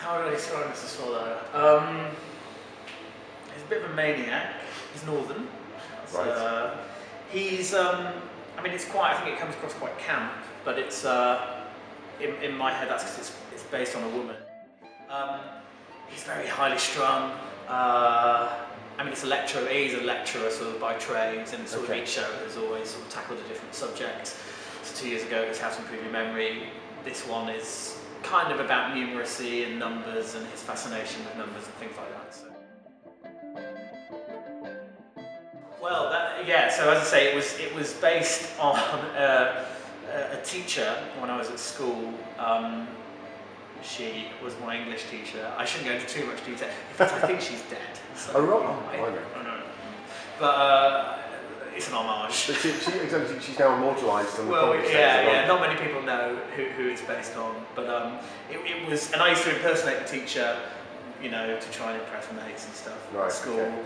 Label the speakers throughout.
Speaker 1: How do I describe Mr. Swallow? He's a bit of a maniac. He's northern.
Speaker 2: Right.
Speaker 1: He's, I mean, it's quite, I think it comes across quite camp, but it's, in my head, that's because it's based on a woman. He's very highly strung. I mean, he's a lecturer sort of by trade, and sort of each show has always sort of tackled a different subject. So 2 years ago it was How to Improve Your Memory. This one is kind of about numeracy and numbers and his fascination with numbers and things like that. So. Well, so as I say, it was based on a teacher when I was at school. She was my English teacher. I shouldn't go into too much detail. In fact, I think she's dead. So
Speaker 2: I know.
Speaker 1: But it's an homage.
Speaker 2: But she's now immortalised on the comic
Speaker 1: yeah. Not many people know who it's based on. But it was, and I used to impersonate the teacher, you know, to try and impress mates and stuff at school.
Speaker 2: Okay.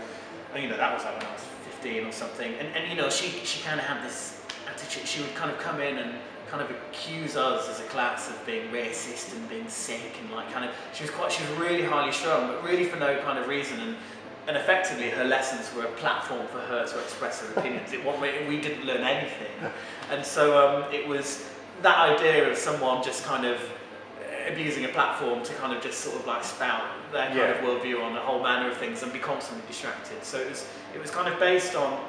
Speaker 1: And, you know, that was like when I was 15 or something. And you know, she kind of had this attitude. She would kind of come in and kind of accuse us as a class of being racist and being sick and like kind of, she was really highly strung, but really for no kind of reason, and effectively her lessons were a platform for her to express her opinions. We didn't learn anything, and so it was that idea of someone just kind of abusing a platform to kind of just sort of like spout their kind of worldview on a whole manner of things and be constantly distracted. So it was kind of based on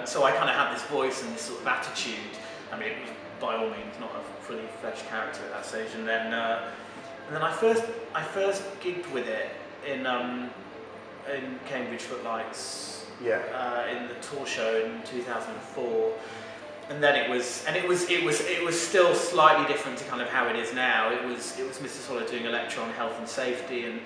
Speaker 1: so I kind of had this voice and this sort of attitude. I mean, it was by all means not a fully fledged character at that stage, and then I first gigged with it in Cambridge Footlights in the tour show in 2004, and then it was still slightly different to kind of how it is now. It was Mr. Swallow doing a lecture on health and safety, and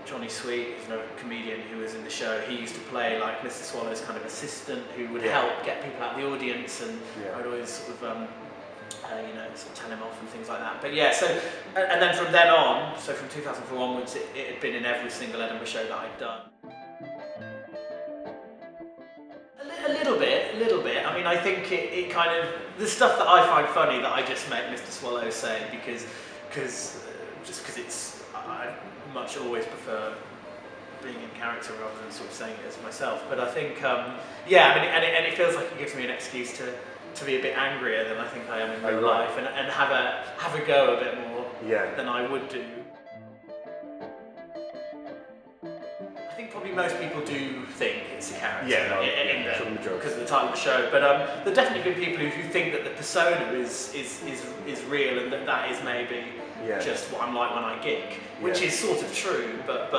Speaker 1: Johnny Sweet, who's a comedian who was in the show, he used to play like Mr. Swallow's kind of assistant who would help get people out of the audience, and I'd always sort of you know, sort of tell him off and things like that. But yeah, so, and then from then on, so from 2004 onwards, it had been in every single Edinburgh show that I'd done. A little bit. I mean, I think it kind of, the stuff that I find funny that I just make Mr. Swallow say because it's, I much always prefer being in character rather than sort of saying it as myself. But I think, yeah, I mean, and it feels like it gives me an excuse to be a bit angrier than I think I am in real life, and have a go a bit more than I would do. I think probably most people do think it's a character, because of the title of the show. But there've definitely been people who think that the persona is real, and that is maybe just what I'm like when I gig, which is sort of true, but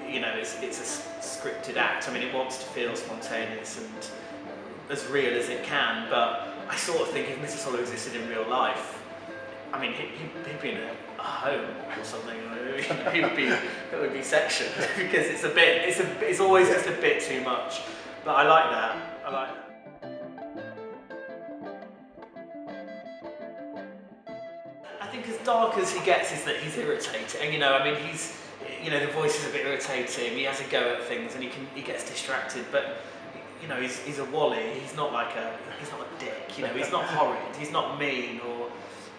Speaker 1: you know, it's a scripted act. I mean, it wants to feel spontaneous and as real as it can, but I sort of think if Mr. Swallow existed in real life, I mean, he'd be in a home or something. It would be sectioned because it's always just a bit too much. But I like that. I think as dark as he gets is that he's irritating. And, you know, I mean, the voice is a bit irritating. He has a go at things and he gets distracted, but. You know, he's a wally. He's not a dick. You know, he's not horrid. He's not mean,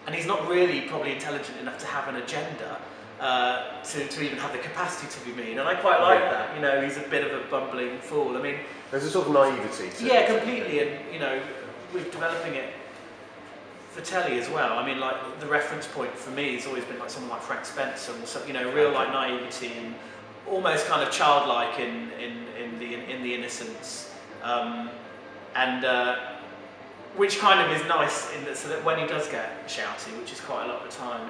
Speaker 1: and he's not really probably intelligent enough to have an agenda to even have the capacity to be mean. And I quite like that. You know, he's a bit of a bumbling fool. I mean,
Speaker 2: there's a sort of naivety to it.
Speaker 1: Yeah, completely. And you know, we're developing it for telly as well. I mean, like the reference point for me has always been like someone like Frank Spencer, or some, you know, real like naivety and almost kind of childlike in the innocence. Which kind of is nice in that, so that when he does get shouty, which is quite a lot of the time,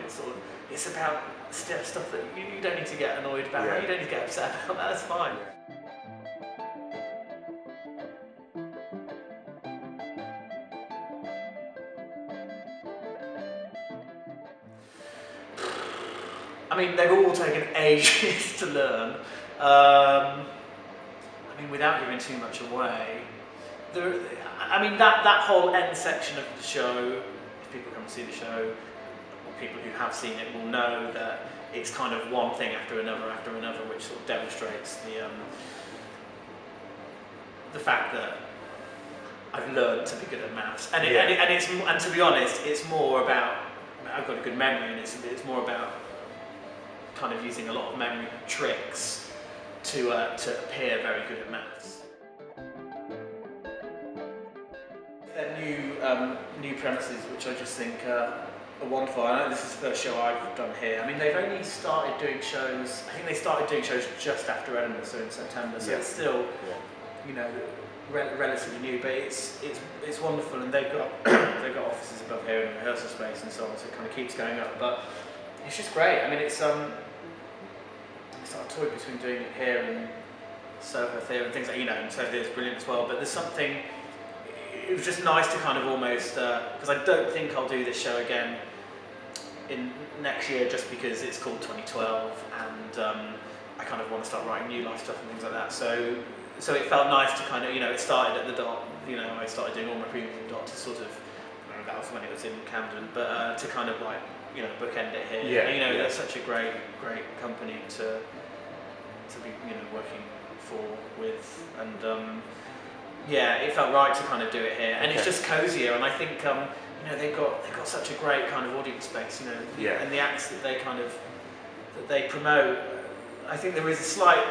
Speaker 1: it's about stuff that you don't need to get annoyed about, you don't need to get upset about, that's fine. I mean, they've all taken ages to learn. I mean, without giving too much away, that whole end section of the show, if people come and see the show, or people who have seen it will know that it's kind of one thing after another, which sort of demonstrates the fact that I've learned to be good at maths. And to be honest, it's more about, I've got a good memory, and it's more about kind of using a lot of memory tricks to appear very good at maths. Their new premises, which I just think are wonderful. I know this is the first show I've done here. I mean, they've only started doing shows. I think they started doing shows just after Edinburgh, so in September. So it's still, you know, relatively new. But it's wonderful, and they've got they've got offices above here and rehearsal space and so on. So it kind of keeps going up. But it's just great. I mean, it's like a toy between doing it here and Soho Theatre and things like, you know, and Soho Theatre is brilliant as well. But there's something. It was just nice to kind of almost, because I don't think I'll do this show again in next year, just because it's called 2012, and I kind of want to start writing new life stuff and things like that. So it felt nice to kind of, you know, it started at the Dot. You know, I started doing all my previews at the Dot to sort of, I don't know, that was when it was in Camden, but to kind of like, you know, bookend it here.
Speaker 2: Yeah,
Speaker 1: you know, that's such a great company to be, you know, working with, and. Yeah, it felt right to kind of do it here, and it's just cozier. And I think you know, they've got such a great kind of audience space, you know, and the acts that they promote. I think there is a slight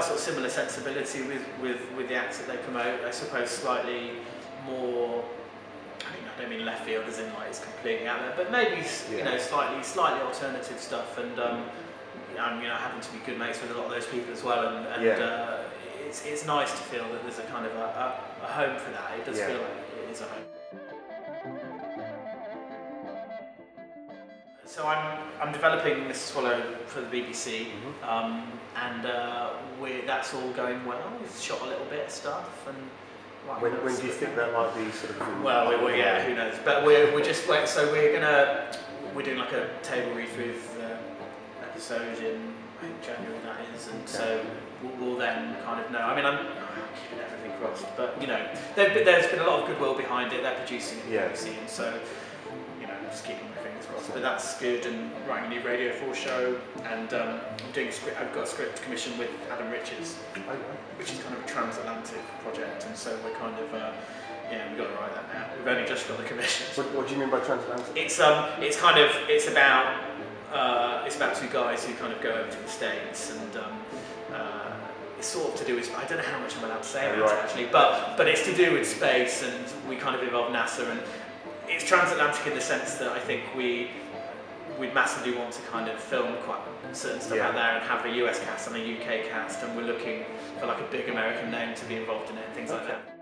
Speaker 1: sort of similar sensibility with the acts that they promote. I suppose slightly more. I don't mean left field as in like it's completely out there, but maybe you know, slightly alternative stuff. And you know, I happen to be good mates with a lot of those people as well, and it's nice to feel that there's a kind of a home for that. It does feel like it is a home. So I'm developing Mr. Swallow for the BBC, and that's all going well. We've shot a little bit of stuff, and
Speaker 2: when do you think that might be sort of?
Speaker 1: Well, who knows? But we're just wait. So we're doing like a table read through the episode in January, that is, and so we'll then kind of know. I mean, I'm keeping everything crossed, but you know, there's been a lot of goodwill behind it. They're producing it, BBC, and so you know, just keeping my fingers crossed. But that's good, and writing a new Radio 4 show, and I'm doing a script. I've got a script commission with Adam Richards, which is kind of a transatlantic project, and so we're kind of. We've got to write that now. We've only just got the commission.
Speaker 2: What do you mean by transatlantic?
Speaker 1: It's about two guys who kind of go over to the States, and it's sort of to do with, I don't know how much I'm allowed to say about it actually, but it's to do with space, and we kind of involve NASA, and it's transatlantic in the sense that I think we'd massively want to kind of film quite certain stuff out there and have a US cast and a UK cast, and we're looking for like a big American name to be involved in it and things like that.